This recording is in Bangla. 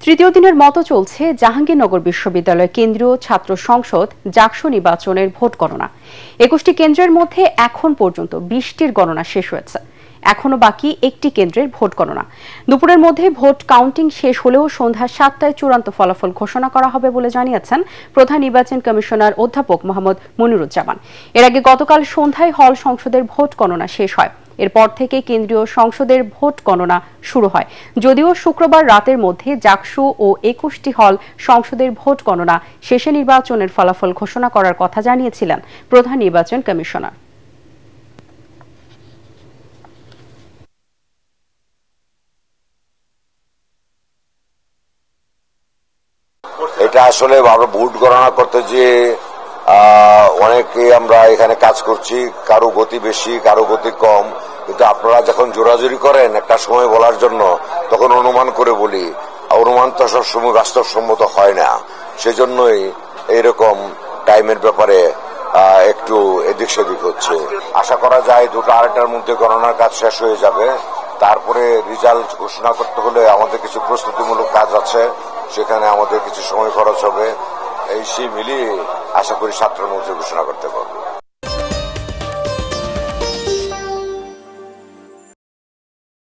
তৃতীয় দিনের মতো চলছে জাহাঙ্গীরনগর বিশ্ববিদ্যালয় কেন্দ্রীয় ছাত্র সংসদ জাকসু নির্বাচনের ভোট গণনা। ২১টি কেন্দ্রের মধ্যে এখন পর্যন্ত ২০টির গণনা শেষ হয়েছে। এখনো বাকি একটি কেন্দ্রের ভোট গণনা। দুপুরের মধ্যে ভোট কাউন্টিং শেষ হলেও সন্ধ্যা ৭টায় চূড়ান্ত ফলাফল ঘোষণা করা হবে বলে জানিয়েছেন প্রধান নির্বাচন কমিশনার অধ্যাপক মোহাম্মদ মনিরুজ্জামান। এর আগে গতকাল সন্ধ্যায় হল সংসদের ভোট গণনা শেষ হয়। এরপর থেকে কেন্দ্রীয় সংসদের ভোট গণনা শুরু হয়। যদিও শুক্রবার রাতের মধ্যে জাকসু ও ২১টি হল সংসদের ভোট গণনা শেষে নির্বাচনের ফলাফল ঘোষণা করার কথা জানিয়েছিলেন প্রধান নির্বাচন কমিশনার। এটা আসলে আমরা ভোট গণনা করতে যে অনেকে আমরা এখানে কাজ করছি, কারো গতি বেশি কারো গতি কম, কিন্তু আপনারা যখন জোরাজুরি করেন একটা সময় বলার জন্য তখন অনুমান করে বলি, অনুমান তো সবসময় বাস্তবসম্মত হয় না। সেজন্যই এইরকম টাইমের ব্যাপারে একটু এদিক সেদিক হচ্ছে। আশা করা যায় ২টা-২.৫টার মধ্যে গণনার কাজ শেষ হয়ে যাবে। তারপরে রেজাল্ট ঘোষণা করতে হলে আমাদের কিছু প্রস্তুতিমূলক কাজ আছে, সেখানে আমাদের কিছু সময় খরচ হবে। এই মিলিয়ে আশা করি ৭টার মধ্যে ঘোষণা করতে পারবো।